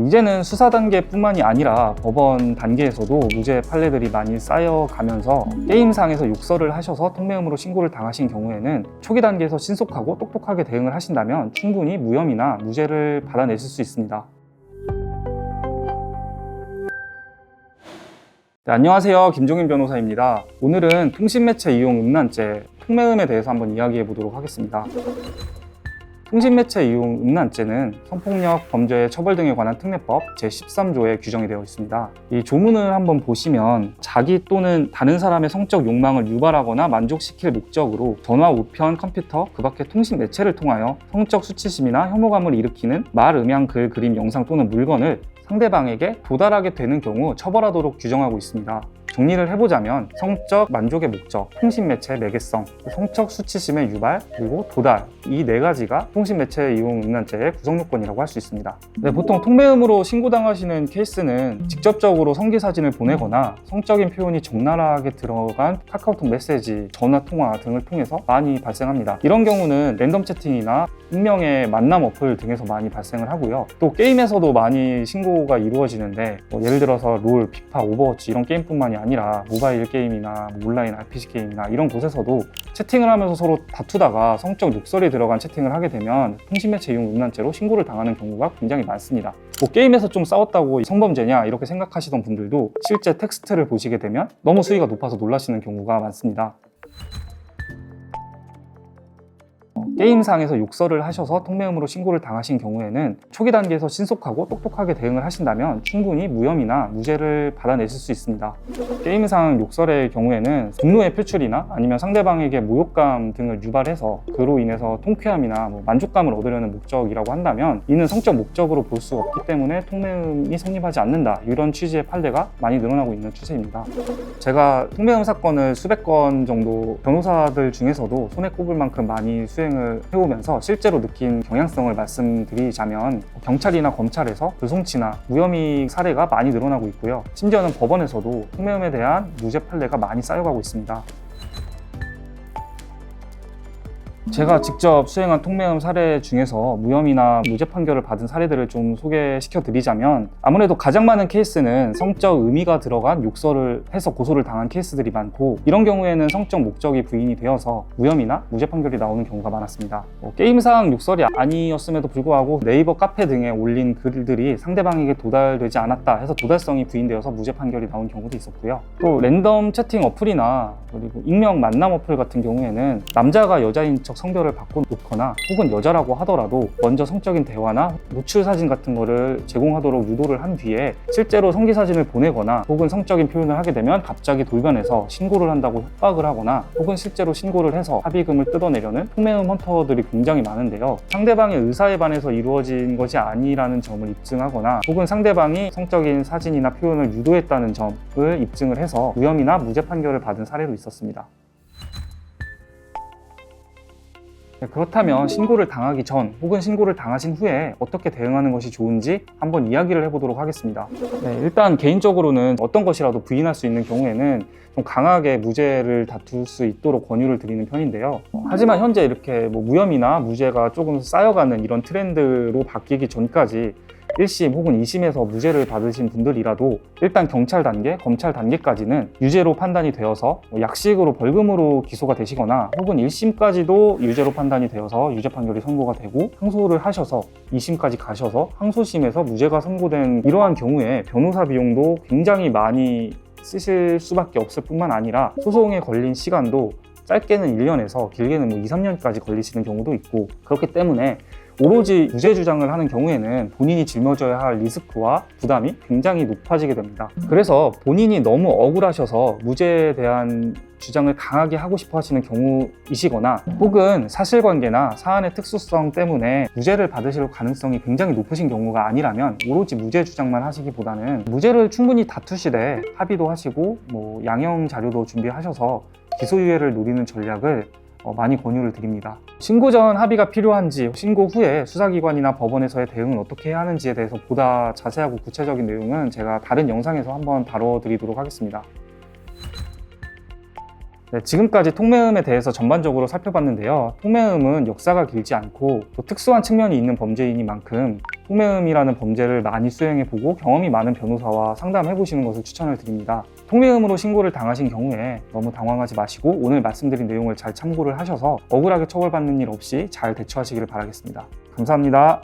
이제는 수사 단계뿐만이 아니라 법원 단계에서도 무죄 판례들이 많이 쌓여가면서 게임상에서 욕설을 하셔서 통매음으로 신고를 당하신 경우에는 초기 단계에서 신속하고 똑똑하게 대응을 하신다면 충분히 무혐의나 무죄를 받아내실 수 있습니다. 네, 안녕하세요. 김종인 변호사입니다. 오늘은 통신매체 이용 음란죄, 통매음에 대해서 한번 이야기해 보도록 하겠습니다. 통신매체 이용 음란죄는 성폭력, 범죄, 처벌 등에 관한 특례법 제13조에 규정이 되어 있습니다. 이 조문을 한번 보시면 자기 또는 다른 사람의 성적 욕망을 유발하거나 만족시킬 목적으로 전화, 우편, 컴퓨터, 그 밖의 통신매체를 통하여 성적 수치심이나 혐오감을 일으키는 말, 음향, 글, 그림, 영상 또는 물건을 상대방에게 도달하게 되는 경우 처벌하도록 규정하고 있습니다. 정리를 해보자면 성적 만족의 목적, 통신매체의 매개성, 성적 수치심의 유발, 그리고 도달, 이 네 가지가 통신매체 이용 음란죄의 구성요건이라고 할 수 있습니다. 네, 보통 통매음으로 신고당하시는 케이스는 직접적으로 성기 사진을 보내거나 성적인 표현이 적나라하게 들어간 카카오톡 메시지, 전화 통화 등을 통해서 많이 발생합니다. 이런 경우는 랜덤 채팅이나 익명의 만남 어플 등에서 많이 발생을 하고요. 또 게임에서도 많이 신고가 이루어지는데 예를 들어서 롤, 피파, 오버워치 이런 게임뿐만이 아니라 모바일 게임이나 온라인 RPG 게임이나 이런 곳에서도 채팅을 하면서 서로 다투다가 성적 욕설이 들어간 채팅을 하게 되면 통신매체 이용 음란죄로 신고를 당하는 경우가 굉장히 많습니다. 게임에서 좀 싸웠다고 성범죄냐 이렇게 생각하시던 분들도 실제 텍스트를 보시게 되면 너무 수위가 높아서 놀라시는 경우가 많습니다. 게임상에서 욕설을 하셔서 통매음으로 신고를 당하신 경우에는 초기 단계에서 신속하고 똑똑하게 대응을 하신다면 충분히 무혐의나 무죄를 받아내실 수 있습니다. 게임상 욕설의 경우에는 분노의 표출이나 아니면 상대방에게 모욕감 등을 유발해서 그로 인해서 통쾌함이나 만족감을 얻으려는 목적이라고 한다면 이는 성적 목적으로 볼 수 없기 때문에 통매음이 성립하지 않는다, 이런 취지의 판례가 많이 늘어나고 있는 추세입니다. 제가 통매음 사건을 수백 건 정도 변호사들 중에서도 손에 꼽을 만큼 많이 수행을 해오면서 실제로 느낀 경향성을 말씀드리자면 경찰이나 검찰에서 불송치나 무혐의 사례가 많이 늘어나고 있고요. 심지어는 법원에서도 통매음에 대한 무죄 판례가 많이 쌓여가고 있습니다. 제가 직접 수행한 통매음 사례 중에서 무혐의나 무죄 판결을 받은 사례들을 좀 소개시켜 드리자면 아무래도 가장 많은 케이스는 성적 의미가 들어간 욕설을 해서 고소를 당한 케이스들이 많고, 이런 경우에는 성적 목적이 부인이 되어서 무혐의나 무죄 판결이 나오는 경우가 많았습니다. 게임상 욕설이 아니었음에도 불구하고 네이버 카페 등에 올린 글들이 상대방에게 도달되지 않았다 해서 도달성이 부인되어서 무죄 판결이 나온 경우도 있었고요. 또 랜덤 채팅 어플이나 그리고 익명 만남 어플 같은 경우에는 남자가 여자인 척 성별을 바꿔놓거나 혹은 여자라고 하더라도 먼저 성적인 대화나 노출 사진 같은 거를 제공하도록 유도를 한 뒤에 실제로 성기 사진을 보내거나 혹은 성적인 표현을 하게 되면 갑자기 돌변해서 신고를 한다고 협박을 하거나 혹은 실제로 신고를 해서 합의금을 뜯어내려는 통매음 헌터들이 굉장히 많은데요. 상대방의 의사에 반해서 이루어진 것이 아니라는 점을 입증하거나 혹은 상대방이 성적인 사진이나 표현을 유도했다는 점을 입증을 해서 무혐의나 무죄 판결을 받은 사례도 있었습니다. 그렇다면 신고를 당하기 전 혹은 신고를 당하신 후에 어떻게 대응하는 것이 좋은지 한번 이야기를 해보도록 하겠습니다. 일단 개인적으로는 어떤 것이라도 부인할 수 있는 경우에는 좀 강하게 무죄를 다툴 수 있도록 권유를 드리는 편인데요. 하지만 현재 이렇게 무혐의나 무죄가 조금 쌓여가는 이런 트렌드로 바뀌기 전까지 1심 혹은 2심에서 무죄를 받으신 분들이라도 일단 경찰 단계, 검찰 단계까지는 유죄로 판단이 되어서 약식으로 벌금으로 기소가 되시거나 혹은 1심까지도 유죄로 판단이 되어서 유죄 판결이 선고가 되고 항소를 하셔서 2심까지 가셔서 항소심에서 무죄가 선고된 이러한 경우에 변호사 비용도 굉장히 많이 쓰실 수밖에 없을 뿐만 아니라 소송에 걸린 시간도 짧게는 1년에서 길게는 2, 3년까지 걸리시는 경우도 있고, 그렇기 때문에 오로지 무죄 주장을 하는 경우에는 본인이 짊어져야 할 리스크와 부담이 굉장히 높아지게 됩니다. 그래서 본인이 너무 억울하셔서 무죄에 대한 주장을 강하게 하고 싶어 하시는 경우이시거나 혹은 사실관계나 사안의 특수성 때문에 무죄를 받으실 가능성이 굉장히 높으신 경우가 아니라면 오로지 무죄 주장만 하시기보다는 무죄를 충분히 다투시되 합의도 하시고 양형 자료도 준비하셔서 기소유예를 노리는 전략을 많이 권유를 드립니다. 신고 전 합의가 필요한지, 신고 후에 수사기관이나 법원에서의 대응은 어떻게 해야 하는지에 대해서 보다 자세하고 구체적인 내용은 제가 다른 영상에서 한번 다뤄드리도록 하겠습니다. 지금까지 통매음에 대해서 전반적으로 살펴봤는데요. 통매음은 역사가 길지 않고 또 특수한 측면이 있는 범죄이니만큼 통매음이라는 범죄를 많이 수행해보고 경험이 많은 변호사와 상담해보시는 것을 추천을 드립니다. 통매음으로 신고를 당하신 경우에 너무 당황하지 마시고 오늘 말씀드린 내용을 잘 참고를 하셔서 억울하게 처벌받는 일 없이 잘 대처하시기를 바라겠습니다. 감사합니다.